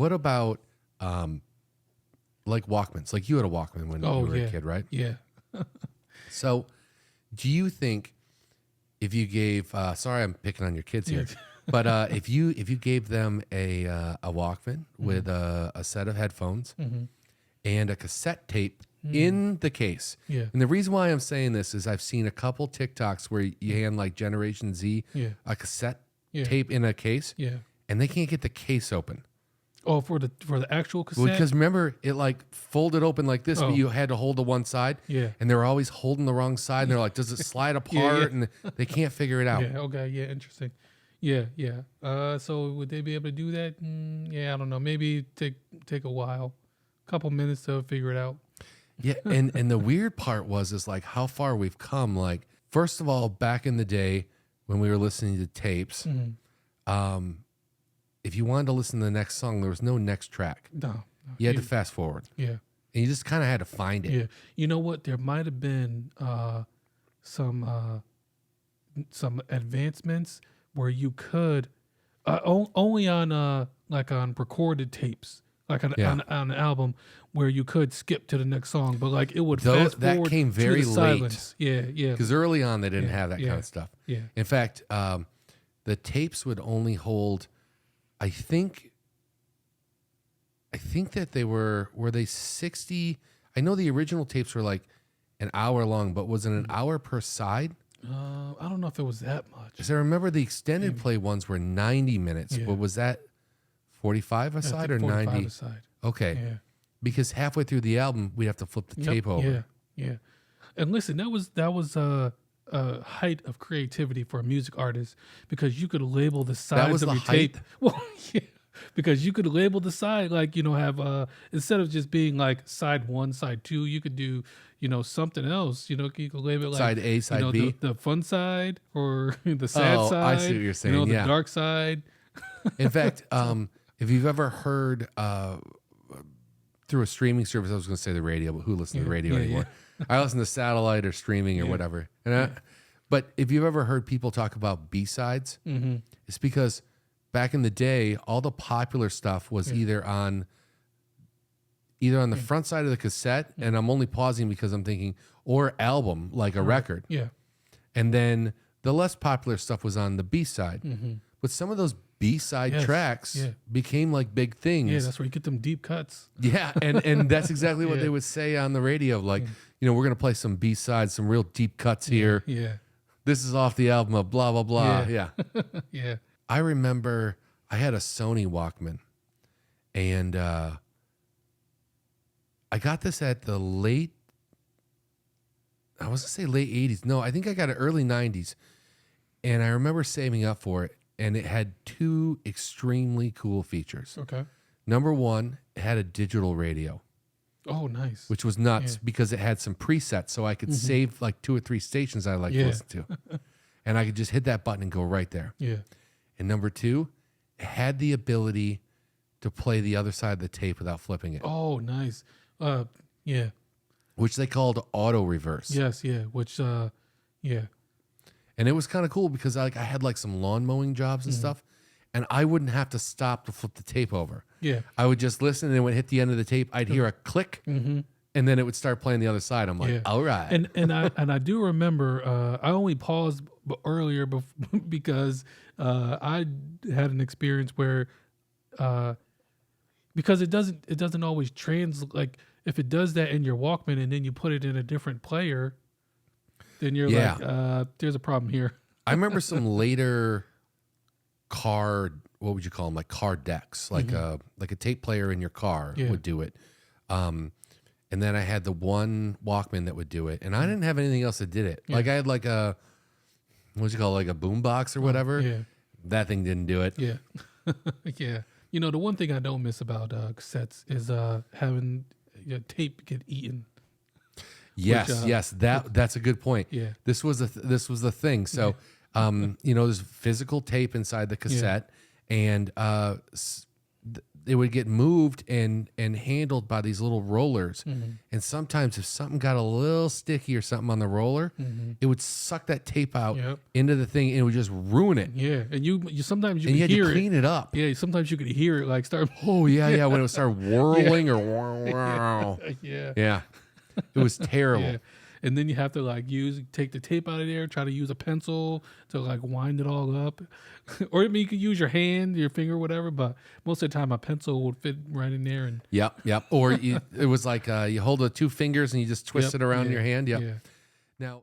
what about like Walkmans? Like you had a Walkman when you were a kid, right? Yeah. So do you think if you gave, sorry, I'm picking on your kids here, but if you gave them a Walkman with a set of headphones and a cassette tape in the case, and the reason why I'm saying this is I've seen a couple TikToks where you hand like Generation Z a cassette tape in a case, and they can't get the case open. Oh, for the actual cassette? Because remember, it like folded open like this, but you had to hold to one side. Yeah. And they were always holding the wrong side. And they're like, does it slide apart? And they can't figure it out. Yeah, okay, yeah, interesting. Yeah. So would they be able to do that? Yeah, I don't know. Maybe take a while. A couple minutes to figure it out. Yeah, and the weird part is like how far we've come. Like, first of all, back in the day when we were listening to tapes, if you wanted to listen to the next song, there was no next track. No. You had to fast forward. Yeah. And you just kind of had to find it. Yeah. You know what? There might have been some advancements where you could only on like on recorded tapes, like on an album where you could skip to the next song, but like it would fast forward. That came very to the late. Silence. Yeah. Because early on they didn't have that kind of stuff. Yeah. In fact, the tapes would only hold, I think that they were they 60? I know the original tapes were like an hour long, but was it an hour per side? I don't know if it was that much. Because I remember the extended play ones were 90 minutes, but was that 45 a side or 90? 45 a side. Okay. Yeah. Because halfway through the album, we'd have to flip the tape over. Yeah. And listen, that was a height of creativity for a music artist because you could label the sides of your tape. Well, yeah, because you could label the side like, have instead of just being like side 1, side 2, you could do, something else. You could label it like side A, side B, B, the fun side or the sad side. I see what you're saying. The dark side. In fact, if you've ever heard through a streaming service, I was going to say the radio, but who listens to the radio anymore? I listen to satellite or streaming or whatever. And but if you've ever heard people talk about B-sides, it's because back in the day, all the popular stuff was either on the front side of the cassette, and I'm only pausing because I'm thinking, or album, like a record. Yeah. And then the less popular stuff was on the B-side. But some of those B-side tracks became like big things. Yeah, that's where you get them deep cuts. Yeah, and that's exactly what they would say on the radio. Like, we're going to play some B-sides, some real deep cuts here. Yeah. This is off the album of blah, blah, blah. Yeah. Yeah. I remember I had a Sony Walkman, and I got this at the late 80s. No, I think I got it early 90s. And I remember saving up for it, and it had 2 extremely cool features. Okay. Number 1, it had a digital radio. Oh, nice. Which was nuts because it had some presets, so I could save like 2 or 3 stations I like to listen to. And I could just hit that button and go right there. Yeah. And number 2, it had the ability to play the other side of the tape without flipping it. Oh, nice. Yeah. Which they called auto reverse. Yes, yeah. Which yeah. And it was kind of cool because I had like some lawn mowing jobs and stuff, and I wouldn't have to stop to flip the tape over. Yeah. I would just listen, and when it hit the end of the tape, I'd hear a click, and then it would start playing the other side. I'm like, all right. And I do remember I only paused earlier because I had an experience where because it doesn't always translate. Like if it does that in your Walkman and then you put it in a different player, then you're like, there's a problem here. I remember some later card, what would you call them? Like card decks, like a tape player in your car would do it. And then I had the one Walkman that would do it, and I didn't have anything else that did it. Like I had like a, what's it called, like a boom box or whatever. Yeah. That thing didn't do it. Yeah. Yeah. The one thing I don't miss about cassettes is having your tape get eaten. Yes, yes, that's a good point. Yeah. This was the thing. So, there's physical tape inside the cassette, and it would get moved and handled by these little rollers. And sometimes if something got a little sticky or something on the roller, it would suck that tape out into the thing and it would just ruin it. Yeah, and you sometimes you And could you hear had to clean it up. Yeah, sometimes you could hear it like start. Oh yeah, when it would start whirling or wow. Yeah. It was terrible. Yeah. And then you have to like take the tape out of there, try to use a pencil to like wind it all up. Or I mean, you could use your hand, your finger, whatever, but most of the time a pencil would fit right in there. And Yep. Or it was like you hold the two fingers and you just twist it around your hand. Yep. Yeah. Now,